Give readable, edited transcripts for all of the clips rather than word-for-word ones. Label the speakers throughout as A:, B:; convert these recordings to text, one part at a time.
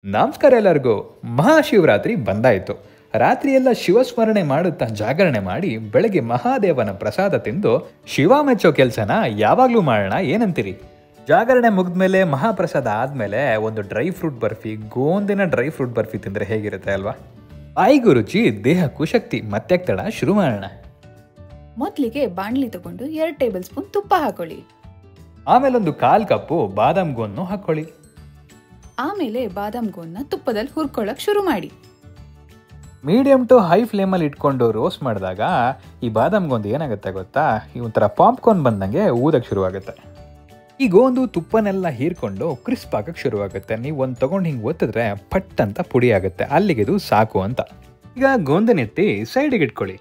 A: ನಮಸ್ಕಾರ ಎಲ್ಲರಿಗೂ. ಮಹಾಶಿವರಾತ್ರಿ ಬಂದಾಯಿತು. ರಾತ್ರಿಯೆಲ್ಲ ಶಿವಸ್ಮರಣೆ ಮಾಡುತ್ತಾ ಜಾಗರಣೆ ಮಾಡಿ ಬೆಳಗ್ಗೆ ಮಹಾದೇವನ ಪ್ರಸಾದ ತಿಂದು ಶಿವ ಮೆಚ್ಚೋ ಕೆಲಸನ ಯಾವಾಗಲೂ ಮಾಡೋಣ, ಏನಂತೀರಿ? ಜಾಗರಣೆ ಮುಗಿದ್ಮೇಲೆ ಮಹಾಪ್ರಸಾದ ಆದಮೇಲೆ ಒಂದು ಡ್ರೈ ಫ್ರೂಟ್ ಬರ್ಫಿ, ಗೋಂದಿನ ಡ್ರೈ ಫ್ರೂಟ್ ಬರ್ಫಿ ತಿಂದರೆ ಹೇಗಿರುತ್ತೆ ಅಲ್ವಾ? ಬಾಯಿಗೂ ರುಚಿ, ದೇಹಕ್ಕೂ ಶಕ್ತಿ. ಮತ್ತೆ ತಡ, ಶುರು ಮಾಡೋಣ.
B: ಮೊದಲಿಗೆ ಬಾಣಲಿ ತಗೊಂಡು 2 ಟೇಬಲ್ ಸ್ಪೂನ್ ತುಪ್ಪ ಹಾಕೊಳ್ಳಿ.
A: ಆಮೇಲೆ ಒಂದು 1/4 ಕಪ್ಪು ಬಾದಾಮ್ ಗೋನ್ನು ಹಾಕೊಳ್ಳಿ.
B: ಆಮೇಲೆ ಬಾದಾಮ್ ಗೋನ್ನ ತುಪ್ಪದಲ್ಲಿ ಹುರ್ಕೊಳ್ಳೋಕೆ ಶುರು ಮಾಡಿ.
A: ಮೀಡಿಯಂ ಟು ಹೈ ಫ್ಲೇಮಲ್ಲಿ ಇಟ್ಕೊಂಡು ರೋಸ್ಟ್ ಮಾಡಿದಾಗ ಈ ಬಾದಾಮ್ ಗೋಂದು ಏನಾಗುತ್ತೆ ಗೊತ್ತಾ, ಈ ಒಂಥರ ಪಾಪ್ಕಾರ್ನ್ ಬಂದಂಗೆ ಊದಕ್ಕೆ ಶುರುವಾಗುತ್ತೆ. ಈ ಗೋಂದು ತುಪ್ಪನೆಲ್ಲ ಹೀರ್ಕೊಂಡು ಕ್ರಿಸ್ಪ್ ಆಗಕ್ಕೆ ಶುರುವಾಗುತ್ತೆ. ನೀವು ಒಂದು ತೊಗೊಂಡು ಹಿಂಗೆ ಒತ್ತಿದ್ರೆ ಪಟ್ ಅಂತ ಪುಡಿ ಆಗುತ್ತೆ. ಅಲ್ಲಿಗೆ ಇದು ಸಾಕು ಅಂತ. ಈಗ ಗೋಂದನ್ನೆತ್ತಿ ಸೈಡಿಗೆ ಇಟ್ಕೊಳ್ಳಿ.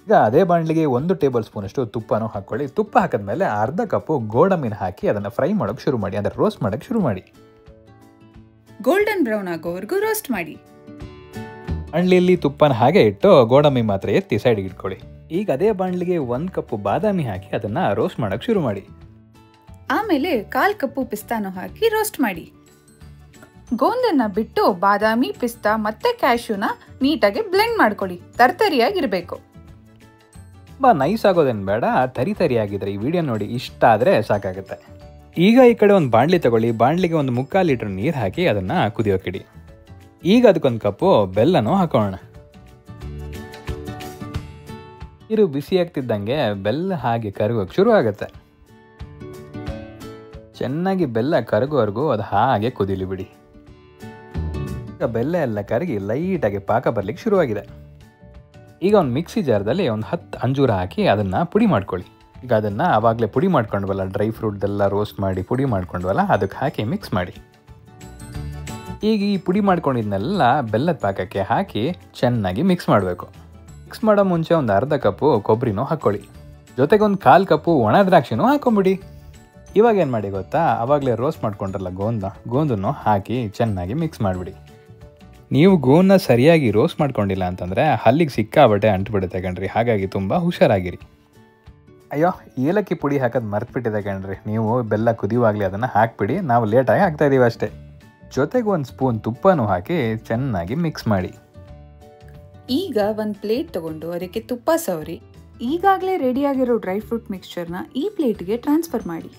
A: ಈಗ ಅದೇ ಬಾಣಲಿಗೆ 1 ಟೇಬಲ್ ಸ್ಪೂನಷ್ಟು ತುಪ್ಪನೂ ಹಾಕ್ಕೊಳ್ಳಿ. ತುಪ್ಪ ಹಾಕಿದ್ಮೇಲೆ 1/2 ಕಪ್ಪು ಗೋಡಂಬಿನ ಹಾಕಿ ಅದನ್ನು ಫ್ರೈ ಮಾಡೋಕ್ಕೆ ಶುರು ಮಾಡಿ, ಅಂದರೆ ರೋಸ್ಟ್ ಮಾಡೋಕ್ಕೆ ಶುರು ಮಾಡಿ.
B: ಗೋಲ್ಡನ್ ಬ್ರೌನ್ ಆಗೋವರೆಗೂ ರೋಸ್ಟ್ ಮಾಡಿ.
A: ಬಾಣಲಿಯಲ್ಲಿ ತುಪ್ಪನ ಹಾಗೆ ಇಟ್ಟು ಗೋಡಂಬಿ ಮಾತ್ರ ಎತ್ತಿ ಸೈಡಿಗೆ ಇಟ್ಕೊಳ್ಳಿ. ಈಗ ಅದೇ ಬಾಣಲಿಗೆ 1 ಕಪ್ಪು ಬಾದಾಮಿ ಹಾಕಿ ಅದನ್ನು ರೋಸ್ಟ್ ಮಾಡೋಕ್ಕೆ ಶುರು ಮಾಡಿ.
B: ಆಮೇಲೆ 1/4 ಕಪ್ಪು ಪಿಸ್ತಾನು ಹಾಕಿ ರೋಸ್ಟ್ ಮಾಡಿ. ಗೋಂದನ್ನ ಬಿಟ್ಟು ಬಾದಾಮಿ, ಪಿಸ್ತಾ ಮತ್ತೆ ಕ್ಯಾಶ್ಯೂನ ನೀಟಾಗಿ ಬ್ಲೆಂಡ್ ಮಾಡ್ಕೊಳ್ಳಿ. ತರ್ತರಿಯಾಗಿರಬೇಕು.
A: ತುಂಬ ನೈಸ್ ಆಗೋದೇನು ಬೇಡ, ತರಿಯಾಗಿದ್ರೆ ಈ ವಿಡಿಯೋ ನೋಡಿ ಇಷ್ಟ ಆದರೆ ಸಾಕಾಗುತ್ತೆ. ಈಗ ಈ ಕಡೆ ಒಂದು ಬಾಣಲಿ ತಗೊಳ್ಳಿ. ಬಾಣಲಿಗೆ 1/4 ಲೀಟರ್ ನೀರು ಹಾಕಿ ಅದನ್ನು ಕುದಿಯೋಕಿಡಿ. ಈಗ ಅದಕ್ಕೊಂದು ಕಪ್ಪು ಬೆಲ್ಲನೂ ಹಾಕೋಣ. ನೀರು ಬಿಸಿ ಆಗ್ತಿದ್ದಂಗೆ ಬೆಲ್ಲ ಹಾಗೆ ಕರಗೋಕ್ಕೆ ಶುರು ಆಗುತ್ತೆ. ಚೆನ್ನಾಗಿ ಬೆಲ್ಲ ಕರಗೋವರೆಗೂ ಅದು ಹಾಗೆ ಕುದೀಲಿ ಬಿಡಿ. ಈಗ ಬೆಲ್ಲ ಎಲ್ಲ ಕರಗಿ ಲೈಟಾಗಿ ಪಾಕ ಬರಲಿಕ್ಕೆ ಶುರುವಾಗಿದೆ. ಈಗ ಒಂದು ಮಿಕ್ಸಿ ಜಾರದಲ್ಲಿ 10 ಅಂಜೂರ ಹಾಕಿ ಅದನ್ನು ಪುಡಿ ಮಾಡ್ಕೊಳ್ಳಿ. ಈಗ ಅದನ್ನು ಆವಾಗಲೇ ಪುಡಿ ಮಾಡ್ಕೊಂಡ್ವಲ್ಲ, ಡ್ರೈ ಫ್ರೂಟ್ದೆಲ್ಲ ರೋಸ್ಟ್ ಮಾಡಿ ಪುಡಿ ಮಾಡ್ಕೊಂಡ್ವಲ್ಲ, ಅದಕ್ಕೆ ಹಾಕಿ ಮಿಕ್ಸ್ ಮಾಡಿ. ಈಗ ಈ ಪುಡಿ ಮಾಡ್ಕೊಂಡಿದ್ನೆಲ್ಲ ಬೆಲ್ಲದ ಪಾಕಕ್ಕೆ ಹಾಕಿ ಚೆನ್ನಾಗಿ ಮಿಕ್ಸ್ ಮಾಡಬೇಕು. ಮಿಕ್ಸ್ ಮಾಡೋ ಮುಂಚೆ 1/2 ಕಪ್ಪು ಕೊಬ್ಬರಿನೂ ಹಾಕ್ಕೊಳ್ಳಿ. ಜೊತೆಗೆ 1/4 ಕಪ್ಪು ಒಣ ದ್ರಾಕ್ಷಿನೂ ಹಾಕೊಂಬಿಡಿ. ಇವಾಗ ಏನು ಮಾಡಿ ಗೊತ್ತಾ, ಆವಾಗಲೇ ರೋಸ್ಟ್ ಮಾಡ್ಕೊಂಡ್ರಲ್ಲ ಗೋಂದನ್ನು ಹಾಕಿ ಚೆನ್ನಾಗಿ ಮಿಕ್ಸ್ ಮಾಡಿಬಿಡಿ. ನೀವು ಗೋನ್ನ ಸರಿಯಾಗಿ ರೋಸ್ಟ್ ಮಾಡ್ಕೊಂಡಿಲ್ಲ ಅಂತಂದರೆ ಹಲ್ಲಿಗೆ ಸಿಕ್ಕಾಬಟ್ಟೆ ಅಂಟ್ಬಿಡುತ್ತೆ ಕಣ್ರಿ. ಹಾಗಾಗಿ ತುಂಬ ಹುಷಾರಾಗಿರಿ. ಅಯ್ಯೋ, ಏಲಕ್ಕಿ ಪುಡಿ ಹಾಕೋದು ಮರ್ತ್ಬಿಟ್ಟಿದೆ ಕಣ್ರಿ. ನೀವು ಬೆಲ್ಲ ಕುದಿಯುವಾಗಲೇ ಅದನ್ನು ಹಾಕಿಬಿಡಿ. ನಾವು ಲೇಟಾಗಿ ಹಾಕ್ತಾಯಿದ್ದೀವಿ ಅಷ್ಟೇ. ಜೊತೆಗೆ 1 ಸ್ಪೂನ್ ತುಪ್ಪನೂ ಹಾಕಿ ಚೆನ್ನಾಗಿ ಮಿಕ್ಸ್ ಮಾಡಿ.
B: ಈಗ ಒಂದು ಪ್ಲೇಟ್ ತಗೊಂಡು ಅದಕ್ಕೆ ತುಪ್ಪ ಸವರಿ ಈಗಾಗಲೇ ರೆಡಿಯಾಗಿರೋ ಡ್ರೈ ಫ್ರೂಟ್ ಮಿಕ್ಸ್ಚರ್ನ ಈ ಪ್ಲೇಟ್ಗೆ ಟ್ರಾನ್ಸ್ಫರ್ ಮಾಡಿ.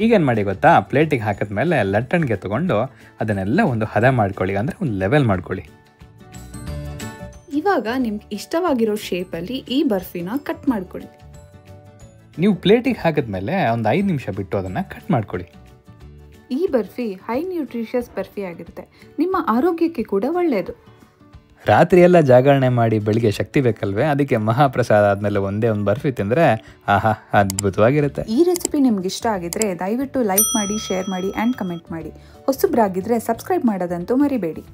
A: ಈಗೇನು ಮಾಡಿ ಗೊತ್ತಾ, ಪ್ಲೇಟಿಗೆ ಹಾಕಿದ್ಮೇಲೆ ಲಟ್ಟಣಿಗೆ ತೊಗೊಂಡು ಅದನ್ನೆಲ್ಲ ಒಂದು ಹದ ಮಾಡ್ಕೊಳ್ಳಿ, ಅಂದರೆ ಒಂದು ಲೆವೆಲ್ ಮಾಡ್ಕೊಳ್ಳಿ.
B: ಇವಾಗ ನಿಮ್ಗೆ ಇಷ್ಟವಾಗಿರೋ ಶೇಪಲ್ಲಿ ಈ ಬರ್ಫಿನ ಕಟ್ ಮಾಡ್ಕೊಳ್ಳಿ.
A: ನೀವು ಪ್ಲೇಟಿಗೆ ಹಾಕಿದ್ಮೇಲೆ ಒಂದು 5 ನಿಮಿಷ ಬಿಟ್ಟು ಅದನ್ನು ಕಟ್ ಮಾಡ್ಕೊಳ್ಳಿ.
B: ಈ ಬರ್ಫಿ ಹೈ ನ್ಯೂಟ್ರಿಷಿಯಸ್ ಬರ್ಫಿ ಆಗಿರುತ್ತೆ. ನಿಮ್ಮ ಆರೋಗ್ಯಕ್ಕೆ ಕೂಡ ಒಳ್ಳೆಯದು.
A: ರಾತ್ರಿಯೆಲ್ಲ ಜಾಗರಣೆ ಮಾಡಿ ಬೆಳಿಗ್ಗೆ ಶಕ್ತಿ ಬೇಕಲ್ವೇ, ಅದಕ್ಕೆ ಮಹಾಪ್ರಸಾದ ಆದಮೇಲೆ ಒಂದೇ ಒಂದು ಬರ್ಫಿ ತಿಂದರೆ ಆಹಾ, ಅದ್ಭುತವಾಗಿರುತ್ತೆ.
B: ಈ ರೆಸಿಪಿ ನಿಮ್ಗೆ ಇಷ್ಟ ಆಗಿದ್ರೆ ದಯವಿಟ್ಟು ಲೈಕ್ ಮಾಡಿ, ಶೇರ್ ಮಾಡಿ ಆ್ಯಂಡ್ ಕಮೆಂಟ್ ಮಾಡಿ. ಹೊಸಬ್ರಾಗಿದ್ದರೆ ಸಬ್ಸ್ಕ್ರೈಬ್ ಮಾಡೋದಂತೂ ಮರಿಬೇಡಿ.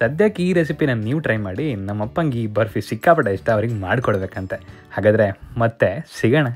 A: ಸದ್ಯಕ್ಕೆ ಈ ರೆಸಿಪಿನ ನೀವು ಟ್ರೈ ಮಾಡಿ. ನಮ್ಮಪ್ಪಂಗೆ ಈ ಬರ್ಫಿ ಸಿಕ್ಕಾಪಟ್ಟೆ ಇಷ್ಟ, ಅವ್ರಿಗೆ ಮಾಡಿಕೊಡ್ಬೇಕಂತೆ. ಹಾಗಾದರೆ ಮತ್ತೆ ಸಿಗೋಣ.